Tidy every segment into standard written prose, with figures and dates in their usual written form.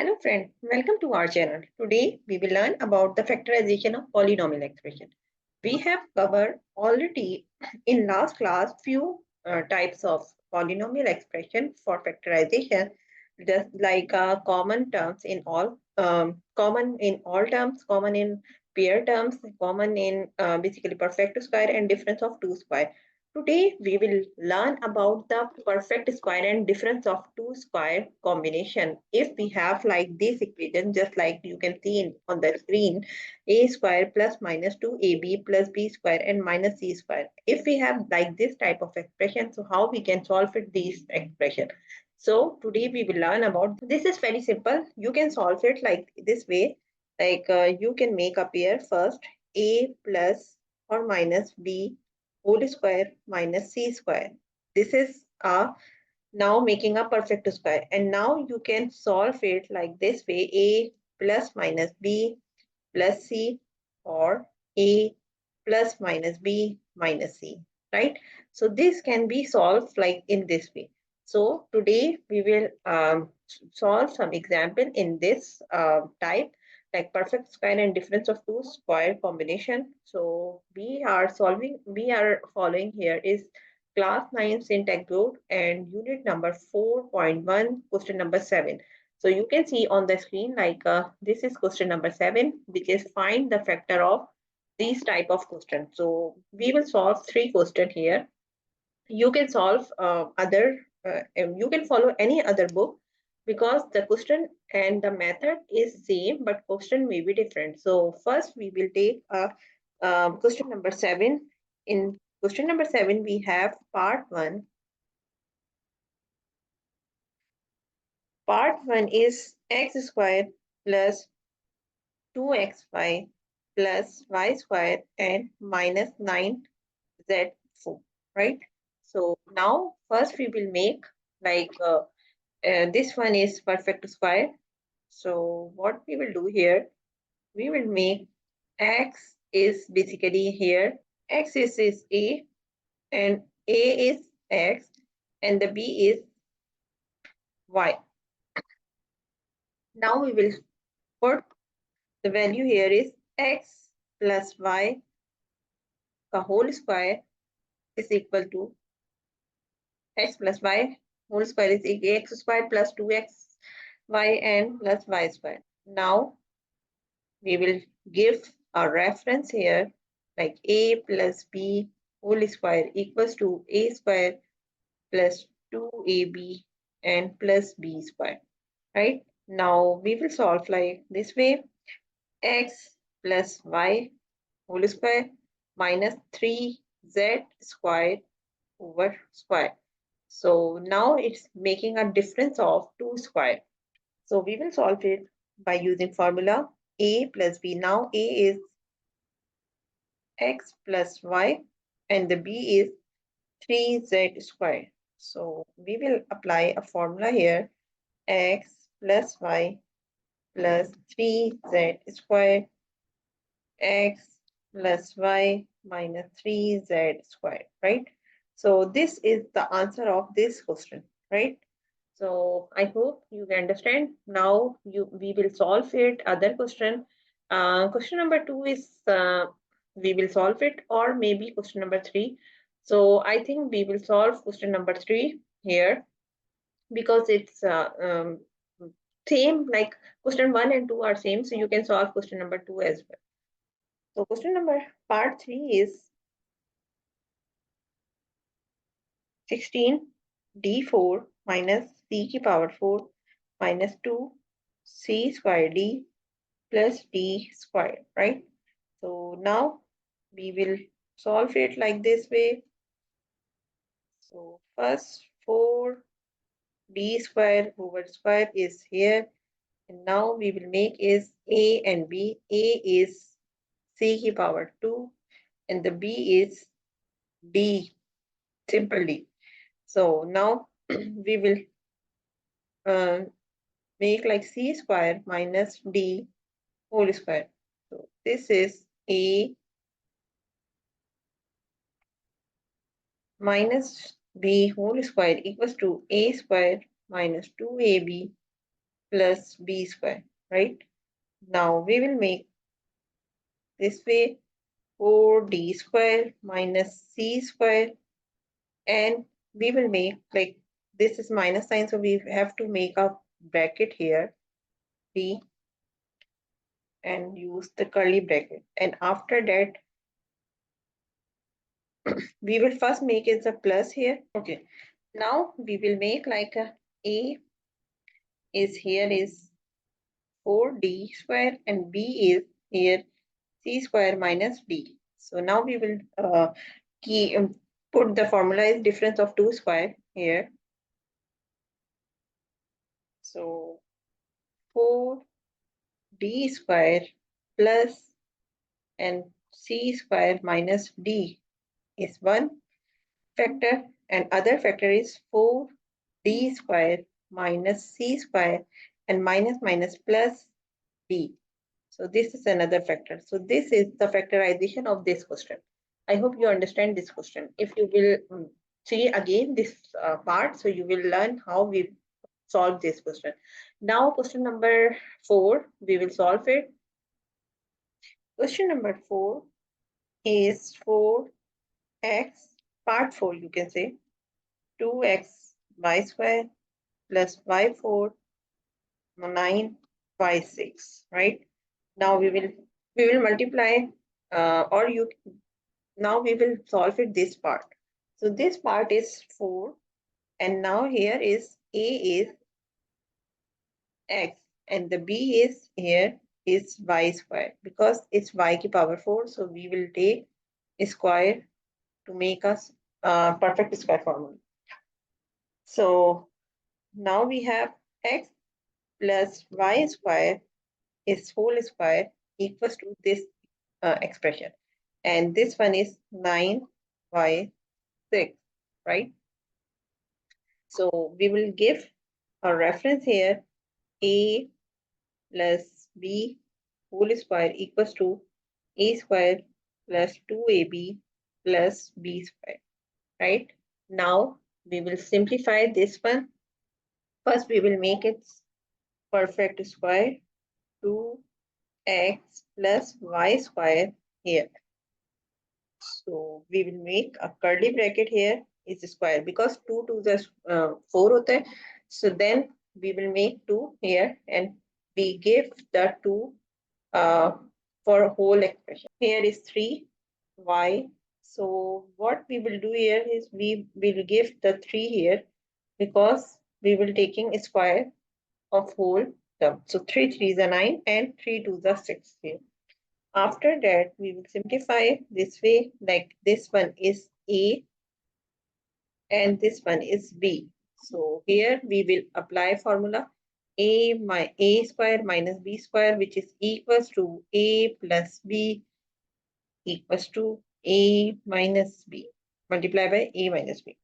Hello friend, welcome to our channel. Today we will learn about the factorization of polynomial expression. We have covered already in last class few types of polynomial expression for factorization, just like common terms in all, common in all terms, common in pair terms, common in basically perfect square and difference of two square. Today we will learn about the perfect square and difference of two square combination. If we have like this equation, just like you can see on the screen, a square plus minus 2ab plus b square and minus c square. If we have like this type of expression, so how we can solve it this expression? So today we will learn about this. Is very simple. You can solve it like this way. Like you can make a pair first, a plus or minus b whole square minus c square. This is now making a perfect square. And now you can solve it like this way, a plus minus b plus c or a plus minus b minus c, right? So this can be solved like in this way. So today we will solve some example in this type, like perfect square and difference of two square combination. So we are following here is class 9 syntax book and unit number 4.1, question number 7. So you can see on the screen like this is question number 7, which is find the factor of these type of questions. So we will solve three questions here. You can solve you can follow any other book because the question and the method is same, but question may be different. So first we will take question number 7. In question number 7, we have part 1. Part 1 is x squared plus 2xy plus y squared and minus 9z4, right? So now first we will make like this one is perfect square. So what we will do here, we will make x is basically here, x is a and a is x and the b is y. Now we will put the value here is x plus y the whole square is equal to x plus y whole square is x squared plus 2x y and plus y squared. Now we will give a reference here like a plus b whole square equals to a square plus 2ab and plus b square, right? Now we will solve like this way, x plus y whole square minus 3z squared over square. So now it's making a difference of 2 square. So we will solve it by using formula a plus b. Now a is x plus y and the b is 3z squared. So we will apply a formula here, x plus y plus 3z squared x plus y minus 3z squared, right? So this is the answer of this question, right? So I hope you understand. Now we will solve it. Other question. Question number 2 is we will solve it, or maybe question number 3. So I think we will solve question number 3 here because it's same, like question 1 and 2 are same. So you can solve question number 2 as well. So question number part 3 is 16 d4 minus c की power 4 minus 2 c square d plus d square, right? So now we will solve it like this way. So first 4 d square over square is here, and now we will make is a and b. A is c की power 2 and the b is d, simply. So now we will make like c square minus d whole square. So this is a minus b whole square equals to a square minus 2ab plus b square, right? Now we will make this way 4d square minus c square, and we will make like this is minus sign, so we have to make a bracket here d and use the curly bracket, and after that we will first make it a plus here. Okay, now we will make like a is here is 4d square and b is here c square minus d. So now we will put the formula is difference of 2 square here. So 4d square plus and c square minus d is one factor, and other factor is 4d square minus c square and minus minus plus d. So this is another factor. So this is the factorization of this question. I hope you understand this question. If you will see again this part, so you will learn how we solve this question. Now question number 4, we will solve it. Question number 4 is 4x, part 4 you can say, 2x y square plus y4 9y6, right? Now we will multiply or you now we will solve it this part. So this part is 4, and now here is a is x and the b is here is y square, because it's y ki power 4, so we will take a square to make us perfect square formula. So now we have x plus y square is whole square equals to this expression, and this one is 9y6, right? So we will give a reference here, a plus b whole square equals to a square plus 2ab plus b square, right? Now we will simplify this one. First we will make it perfect square, 2x plus y square here. So we will make a curly bracket here is square, because 2 to the 4 hota hai. So then we will make 2 here and we give the 2 uh, for whole expression. Here is 3y. So what we will do here is we will give the 3 here, because we will taking a square of whole term. So 3 3 is a 9 and 3 2 is a 6 here. After that, we will simplify this way, like this one is A and this one is B. So here we will apply formula A square minus B square, which is equals to A plus B equals to A minus B, multiply by A minus B.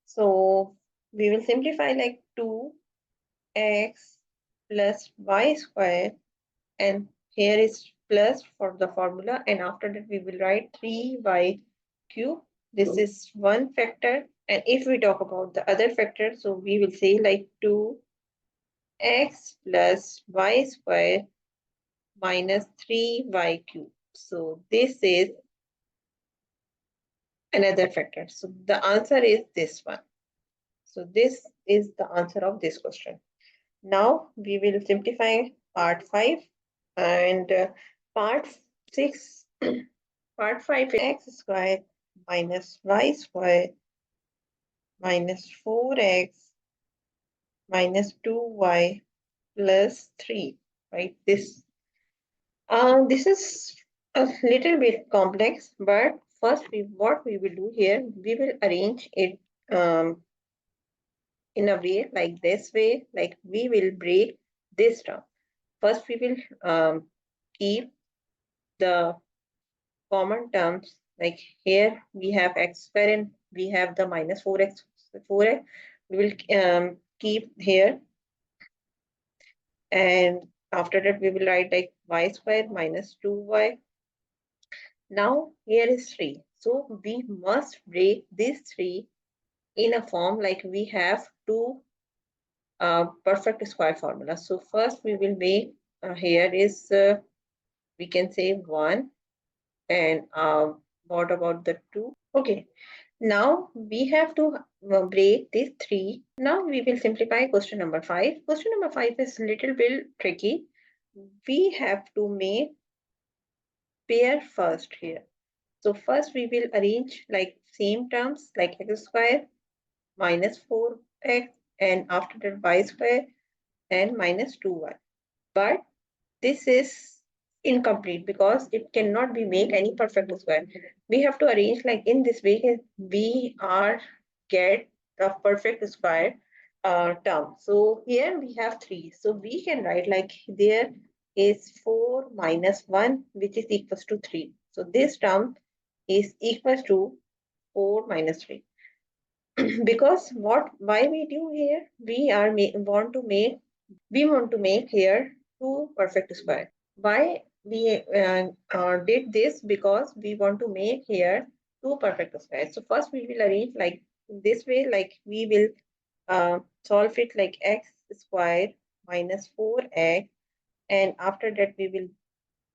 So we will simplify like 2x plus y square, and here is plus for the formula, and after that we will write 3y cube. This is one factor, and if we talk about the other factor, so we will say like 2x plus y square minus 3y cube. So this is another factor. So the answer is this one. So this is the answer of this question. Now we will simplify part 5 and part 6. Part 5 is x square minus y square minus 4x minus 2y plus 3, right? This is a little bit complex, but first what we will do here, we will arrange it in a way like this way, like we will break this term. First we will keep the common terms, like here we have x square and we have the minus 4x. We will keep here, and after that we will write like y square minus 2y. Now here is 3, so we must break this 3 in a form like we have 2 perfect square formula. So first we will make here is we can say 1, and what about the 2? Okay, now we have to break these 3. Now we will simplify question number 5. Question number 5 is little bit tricky. We have to make pair first here. So first we will arrange like same terms like x square minus 4x, and after that y square and minus 2y. But this is incomplete because it cannot be make any perfect square. We have to arrange like in this way we are get the perfect square term. So here we have 3. So we can write like there is 4 minus 1 which is equals to 3. So this term is equals to 4 minus 3. Because what why we do here we are want to make here 2 perfect square. Why we did this? Because we want to make here 2 perfect squares. So first we will arrange like this way, like we will solve it like x square minus 4x, and after that we will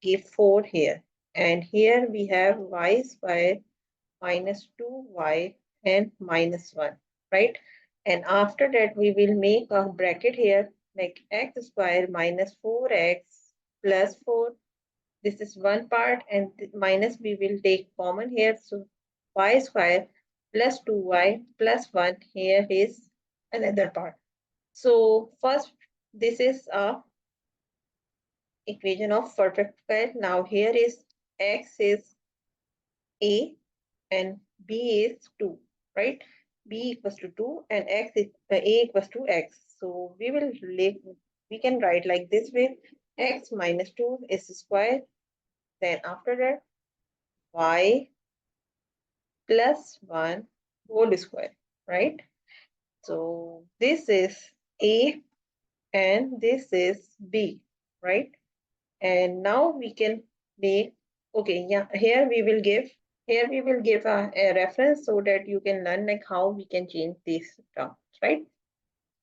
give 4 here, and here we have y square minus 2y and minus 1, right? And after that we will make a bracket here like x square minus 4x plus 4. This is one part, and minus we will take common here. So y square plus 2y plus 1 here is another part. So first this is a equation of perfect square. Now here is x is a and b is 2, right? B equals to 2 and x is a equals to x. So we can write like this way: x minus 2 is square. Then after that y plus 1 whole square, right? So this is A and this is B, right? And now we can make, okay, yeah, here we will give a reference so that you can learn like how we can change these terms, right?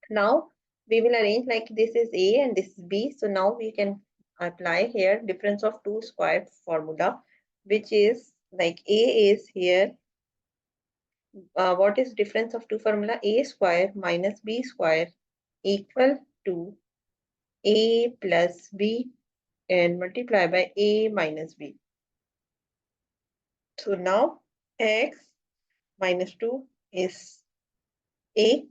Now we will arrange like this is A and this is B. So now we can apply here difference of two square formula, which is like A is here. What is difference of two formula? A square minus B square equal to A plus B and multiply by A minus B. So now x minus 2 is A,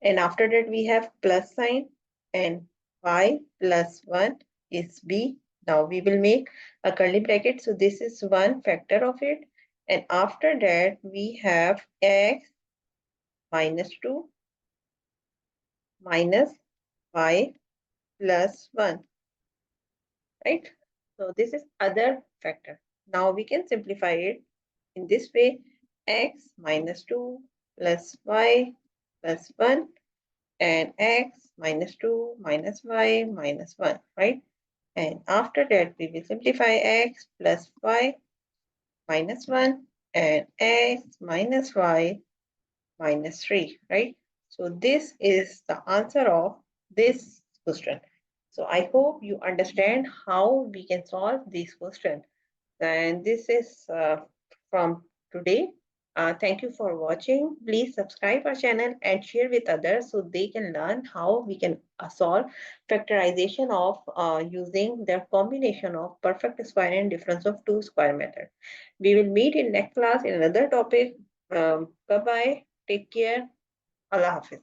and after that we have plus sign, and y plus 1 is B. Now we will make a curly bracket. So this is one factor of it. And after that we have x minus 2 minus y plus 1, right? So this is other factor. Now we can simplify it in this way: x minus 2 plus y plus 1, and x minus 2 minus y minus 1, right? And after that we will simplify x plus y minus 1 and x minus y minus 3, right? So this is the answer of this question. So I hope you understand how we can solve this question. And this is from today. Thank you for watching. Please subscribe our channel and share with others so they can learn how we can solve factorization of using the combination of perfect square and difference of two square method. We will meet in next class in another topic. Bye bye. Take care. Allah Hafiz.